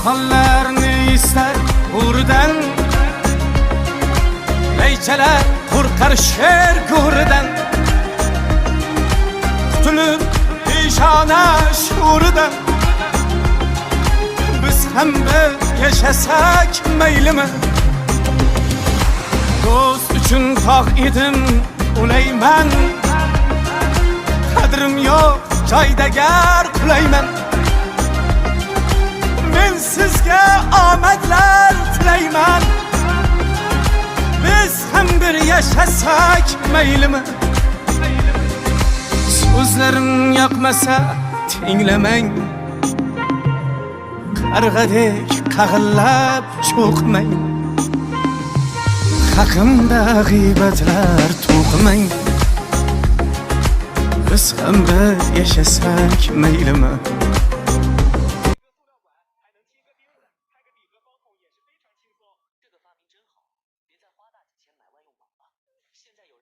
Hallarni ister buradan, Leyçeler korkar şer gurdan, Kutulur işana şuurdan. Biz hem de yaşasak meylimi? Dost üçün tağ idim uleymen, Kadrim yok joydagar qulayman. Men sizga omadlar tilayman. Biz ham bir yashasak meylimi? So'zlarim yoqmasa tinglamang, qarg'adek qag'illab cho'qmang. Haqimda g'iybatlar to'qimang. Biz ham bir yashasak meylimi?